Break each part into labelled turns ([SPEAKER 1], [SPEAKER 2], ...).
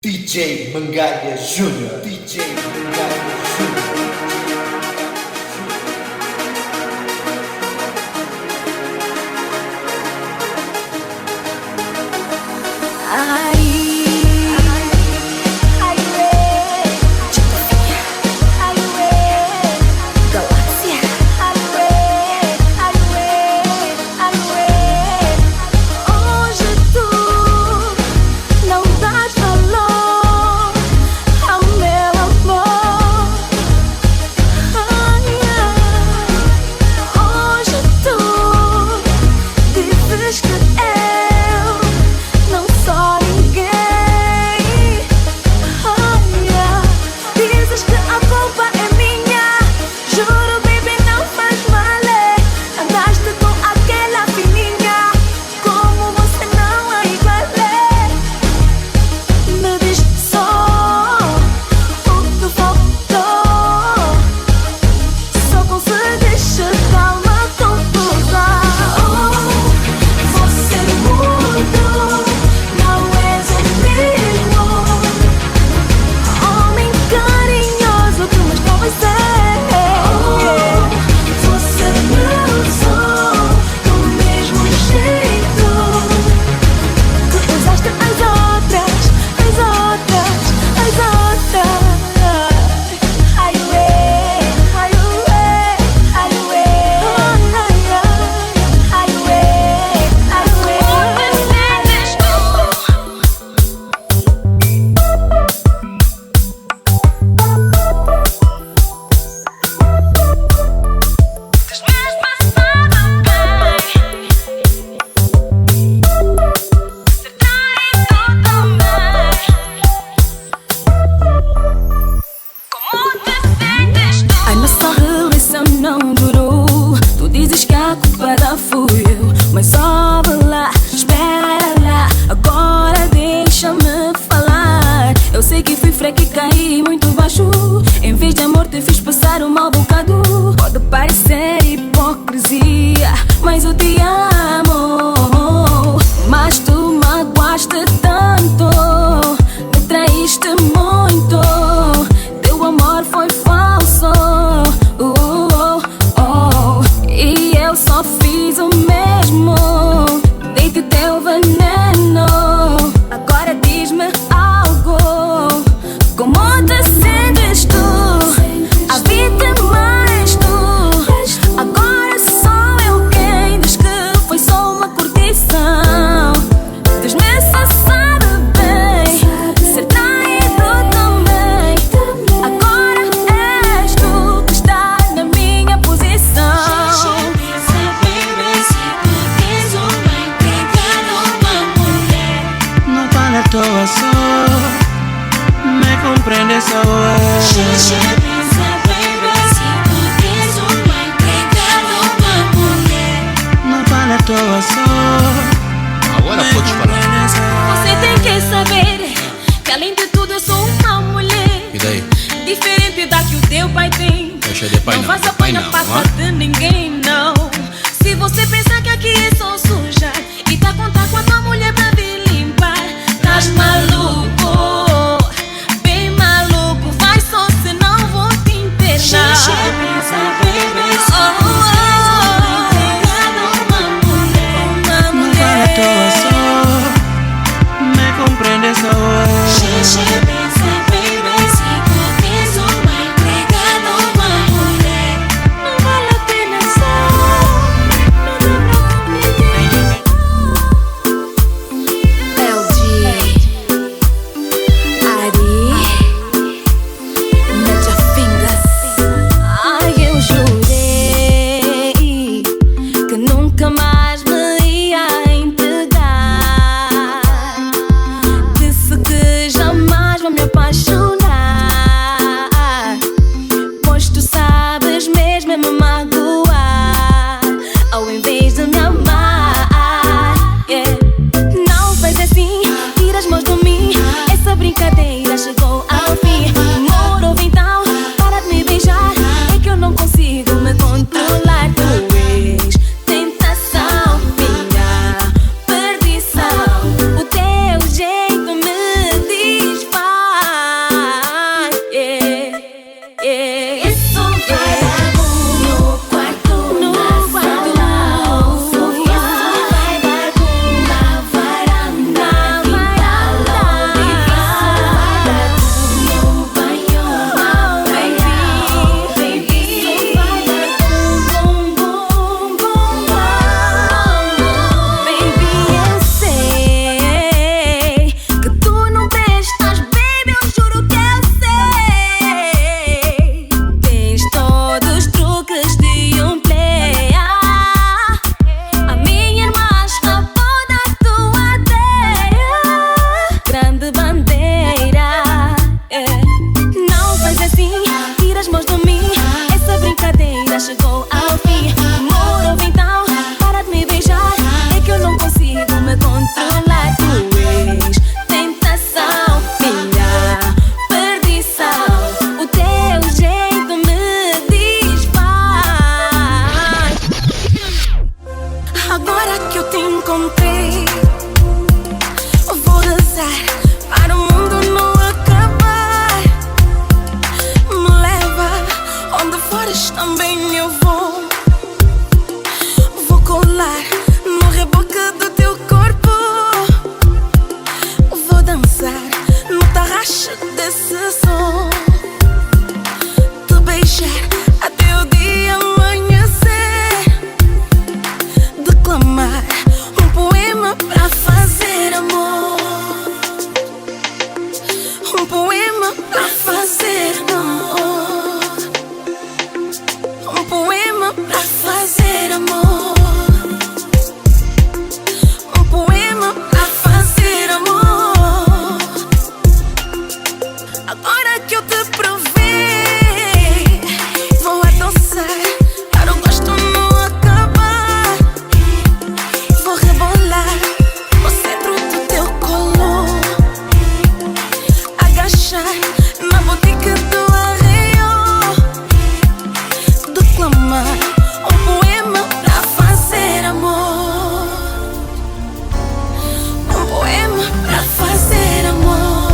[SPEAKER 1] DJ Mangalha Júnior. DJ Mangalha Júnior.
[SPEAKER 2] Agora pode falar.
[SPEAKER 3] Você tem que saber que além de tudo eu sou uma mulher.
[SPEAKER 2] E daí?
[SPEAKER 3] Diferente da que o teu pai tem.
[SPEAKER 2] Deixa de pai
[SPEAKER 3] não
[SPEAKER 2] não,
[SPEAKER 3] faça
[SPEAKER 2] pai
[SPEAKER 3] pena
[SPEAKER 2] não,
[SPEAKER 3] passa
[SPEAKER 2] ó.
[SPEAKER 3] de ninguém, não. Se você pensar que aqui é só suja e tá contar com a tua mulher pra vir limpar, tás maluco, bem maluco. Vai só senão vou te internar. Disse que jamais acha desse som? Te beijar até o dia amanhecer, declamar um poema pra fazer amor, um poema pra fazer amor, um poema pra fazer amor, um poema pra fazer amor. Agora que eu te provei, vou adoçar para o gosto não acabar. Vou rebolar o centro do teu colo, agachar na boutique do arreio, declamar um poema pra fazer amor, um poema pra fazer amor.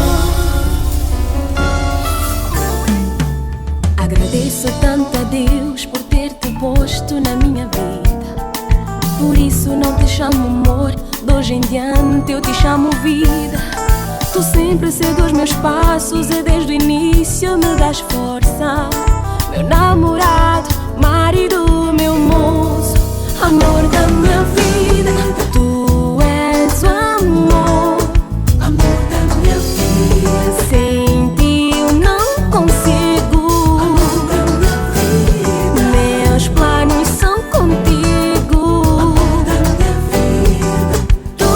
[SPEAKER 3] Agradeço tanto a Deus por ter-te posto na minha vida. Por isso não te chamo amor, de hoje em diante eu te chamo vida. Tu sempre segues os meus passos e desde o início me das força. Meu namorado, marido, meu moço, amor da minha vida. Tu és o amor, amor da minha vida. Sem ti eu não consigo, amor da minha vida. Meus planos são contigo, amor da minha vida. Tu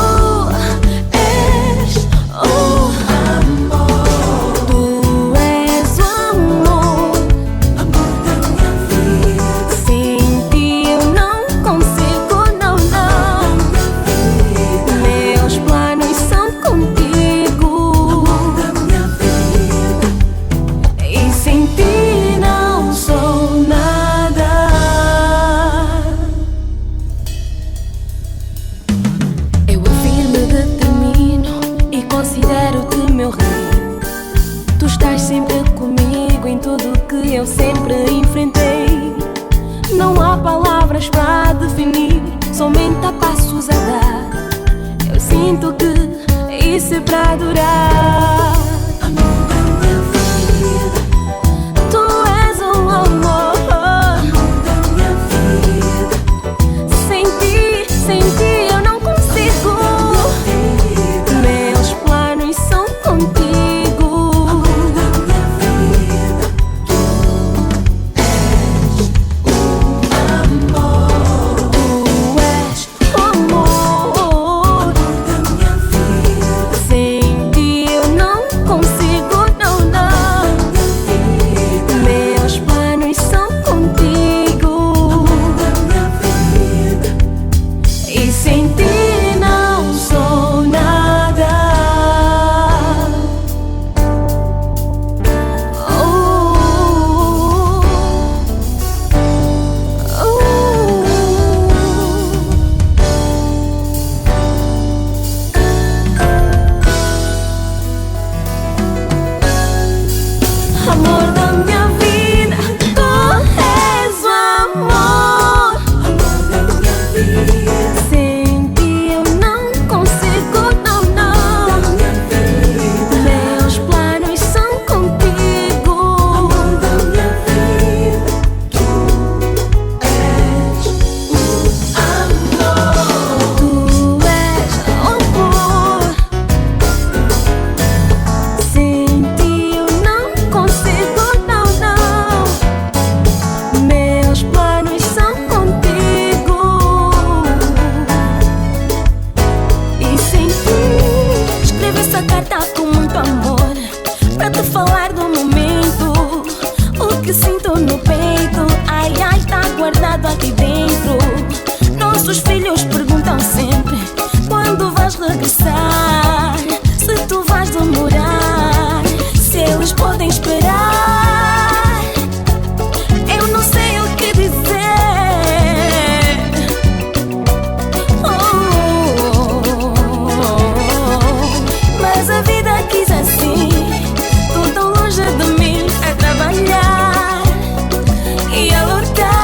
[SPEAKER 3] és o amor, tu és o amor, amor da minha vida. Sem ti eu não consigo, não, não. Meus planos são contigo, amor da minha vida. E sem ti não sou nada. Eu afirmo e determino e considero-te meu rei. Tu estás sempre comigo em tudo que eu sempre enfrentei. Não há palavras para definir, somente há passos a dar. Eu sinto que isso é pra durar. Amor da minha vida, tu és um amor, amor da minha vida. Sem ti eu não consigo. Meus planos são contigo, amor da minha vida. Tu és o amor, amor da minha vida. Sem ti eu não consigo, não, não. Meus planos são contigo, amor da minha vida. E sem ti não sou nada. Amor da minha vida, tu és o amor, amor da minha vida. Sem ti eu não consigo, não, não. Meus planos são contigo, amor da minha vida. Tu és o amor, tu és o amor. Sem ti eu não consigo, não, não. Meus planos são contigo. E sem ti escrevi essa carta com muito amor, pra te falar do momento, o que sinto no peito. Ai, ai, tá guardado aqui dentro. Nossos filhos perguntam sempre quando vais regressar, se tu vais demorar, se eles podem esperar. Eu não sei o que dizer. Mas a vida quis assim. Tu tão longe de mim, a trabalhar e a lutar.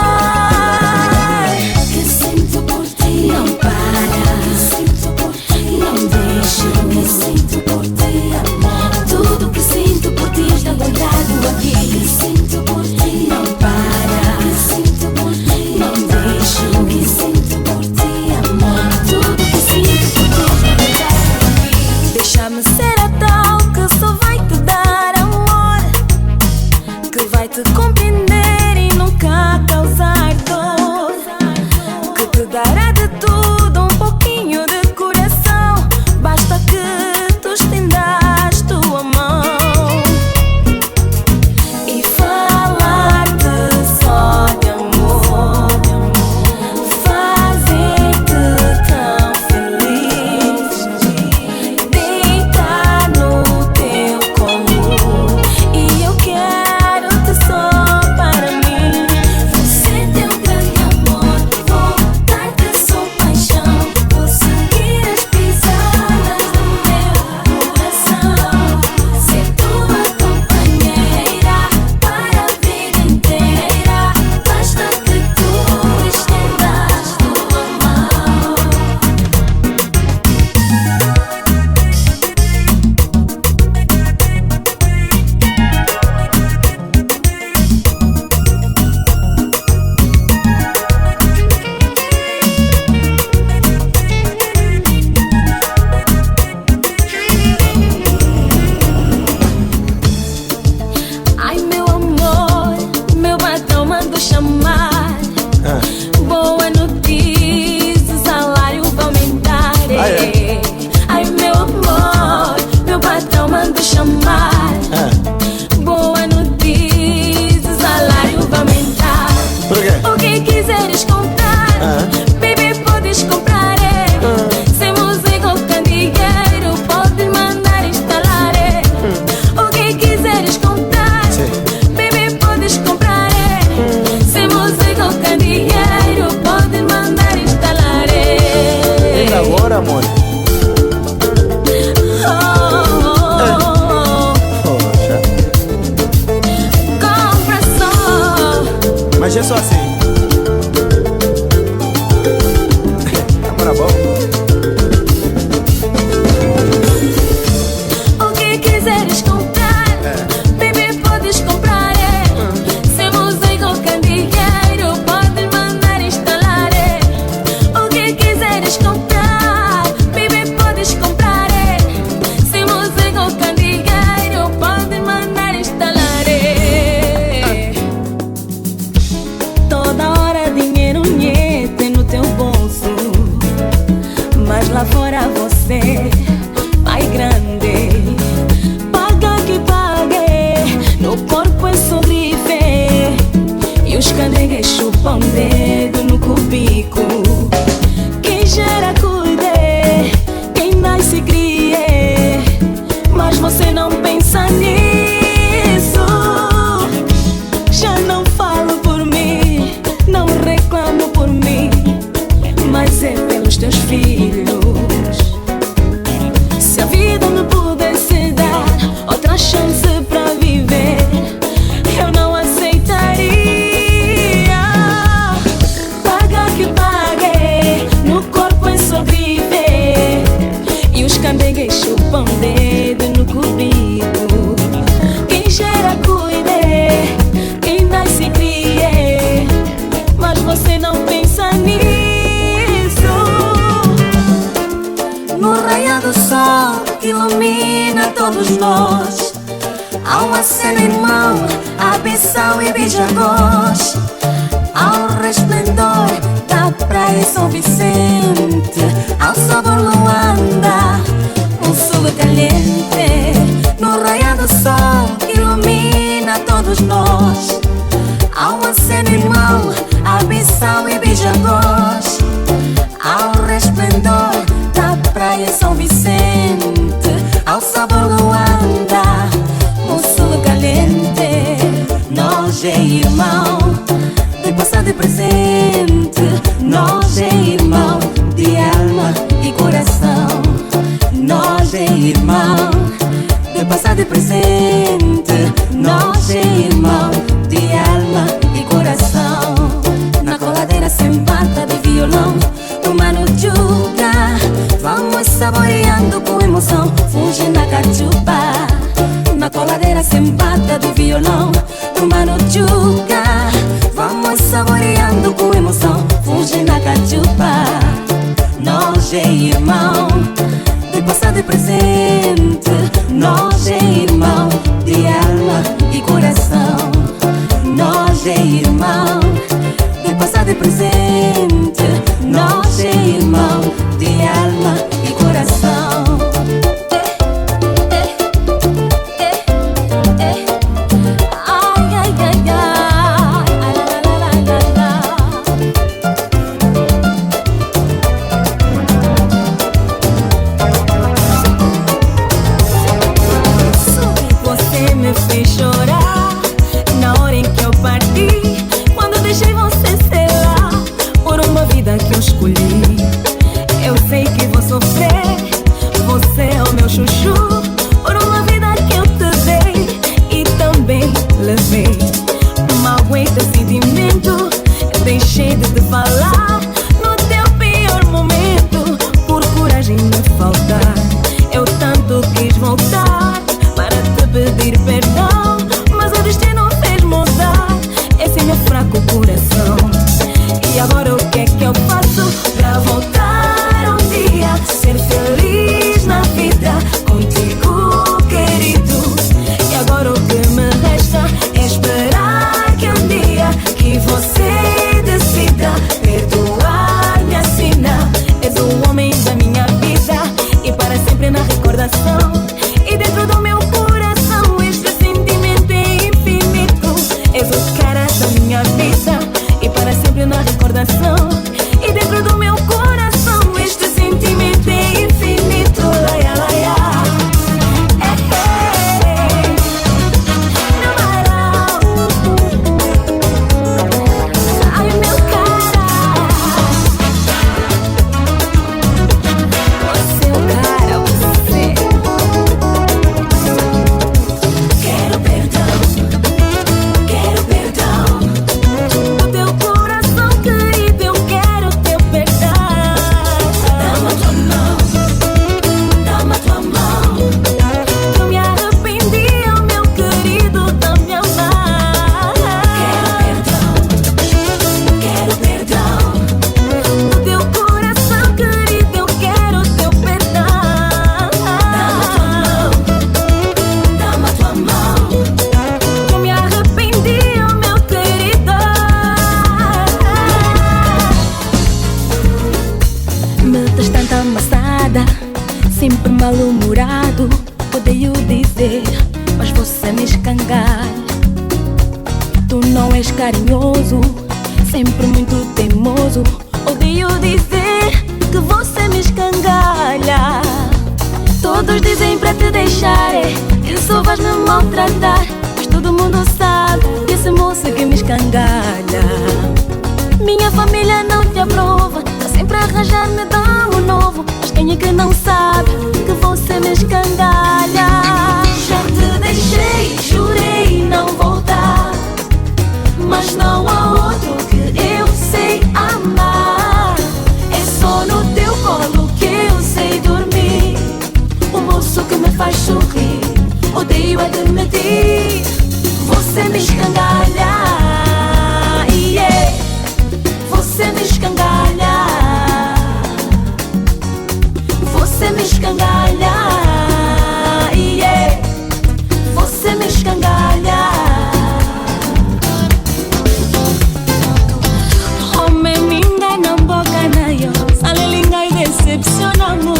[SPEAKER 3] Que sinto por ti não para.
[SPEAKER 1] só assim. Agora bom.
[SPEAKER 3] O que quiseres comprar, baby, podes comprar. Se você colocar dinheiro, pode mandar instalar. O que quiseres comprar, baby, podes comprar. Se você colocar dinheiro, pode mandar instalar. Toda hora dinheiro nhete no teu bolso, mas lá fora você vai grande. Paga que pague, no corpo é sorrive, e os candegues chupam dedo no cubico. Quem gera cuide, quem dá se crie, mas você não pensa nisso. Já não falo por mim, não reclamo por mim, mas é pelos teus filhos. Se a vida me pudesse dar outra chance pra viver, eu não aceitaria. Paga que pague, no corpo é sobreviver, e os candegues chupam dedo no cubico. Quem gera cuide, quem dá se crie, mas você não pensa nisso. No raio do sol que ilumina todos nós, há uma cena, irmão, abissal e bijagós. Ao resplendor da praia São Vicente, ao sabor Luanda, um sul caliente. No raio do sol que ilumina todos nós, há uma cena, irmão, abissal e bijagós. Ao resplendor da praia São Vicente, ao sabor Luanda, um sul caliente. Nós é irmão, de passado e presente. Nós é irmão, de alma e coração. Nós é irmão, de passado e presente. Nós é irmão, de alma e coração. Na coladeira sem pata de violão do Mano Juga, vamos saboreando com emoção, fugindo da cachupa. Na coladeira sem pata do violão do Mano Juga, vamos saboreando com emoção, fugindo da cachupa. Nós é irmão, de passado e presente. Nós é irmão, de alma e coração. Nós é irmão, de passado e presente. Nós é irmão, de alma e coração. Ai, ai, ai, ai, Você me fez chorar na hora em que eu parti, quando deixei você, sei lá, por uma vida que dizer, mas você me escangalha. Tu não és carinhoso, sempre muito teimoso. Odeio dizer que você me escangalha. Todos dizem pra te deixar, que só vais me maltratar, mas todo mundo sabe que esse moço que me escangalha. Minha família não te aprova, tá sempre a arranjar-me damo novo, mas quem é que não sabe que você me escangalha? Já te deixei, jurei não voltar, mas não há outro que eu sei amar. É só no teu colo que eu sei dormir, o moço que me faz sorrir. Odeio admitir, você me escangalha, yeah. Você me escangalha, você me escangalha, yeah. Você me escangalha. Homem me engana boca na yo, sale linga e decepciona amor.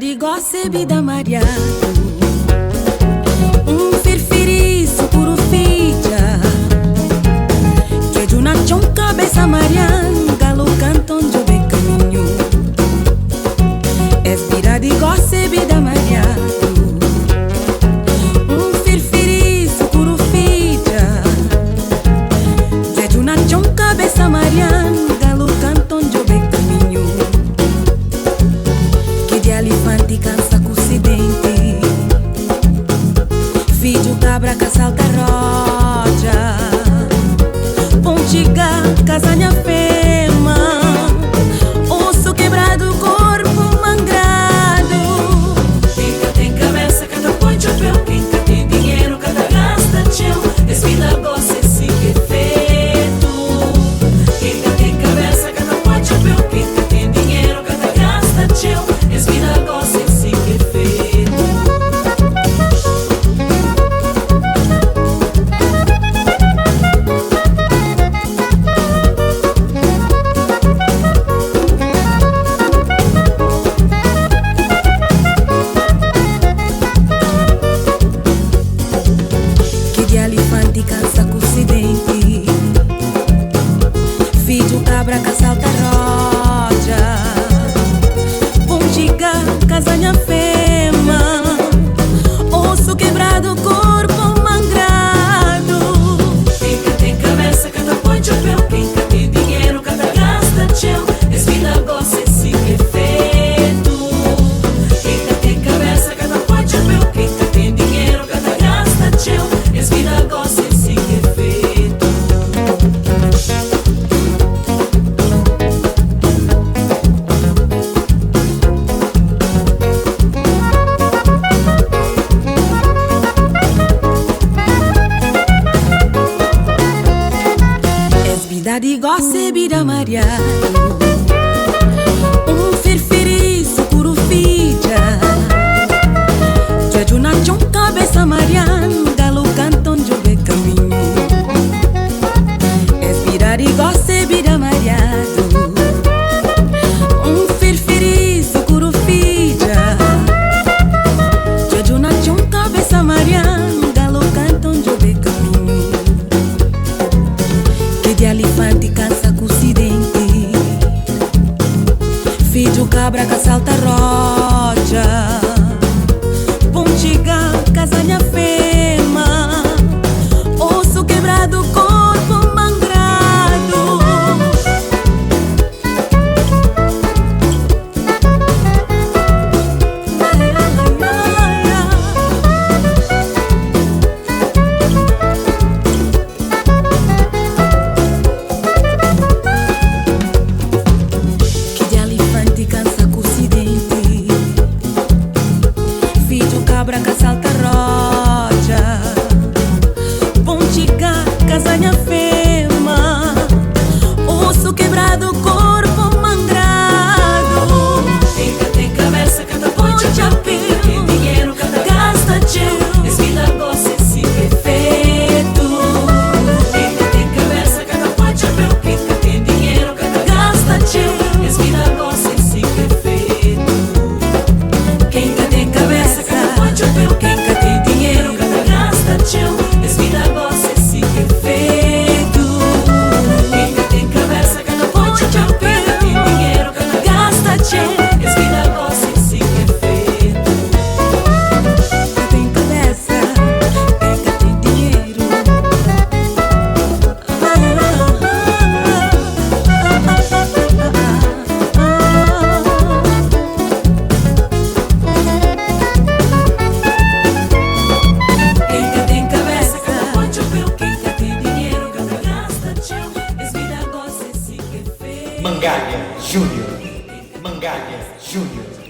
[SPEAKER 2] Di gossip da Mariano, firfiriço puro fija, que de uma chonca cabeça Mariano, galo canton de bem caminho. Espira di gossip da Mariano, firfiriço puro fija, vida de goce, vida mariado. Ferferiço, curufija. Já de uma chão cabeça mariana, galo cantam de caminho. Es vida de goce, vida mariado. Ferferiço, curufija. Já de uma chão cabeça mariana, galo cantam de caminho. Que de elefante cansa com ocidente. Filho cabra que salta rocha. Pontiga, casanha fema. Osso quebrado, corpo mangrado. Cansa com ocidente. Filho cabra que salta rocha. Pontiga, casanha fema. Osso quebrado, corpo mangrado.
[SPEAKER 3] Fica tem cabeça, cada ponte a pelo. Tem dinheiro, cada gasta teu. Es vida goce, esse perfeito. Fica tem cabeça, cada ponte a pelo. Fica tem dinheiro, cada gasta teu. Es vida goce, esse perfeito. Quem tem cabeça, cada ponte a pelo. Quem tem dinheiro, cada gasta teu. Es vida goce, esse perfeito. Quem tem cabeça, cada ponte a pelo. Tem dinheiro, cada gasta teu. Es vida goce, esse perfeito.
[SPEAKER 2] Tem cabeça, quem tem dinheiro.
[SPEAKER 3] Quem tem cabeça, cada ponte a pelo. Quem tem dinheiro, cada gasta teu. Es vida goce, esse perfeito.
[SPEAKER 1] Mangalha Júnior. Mangalha Júnior.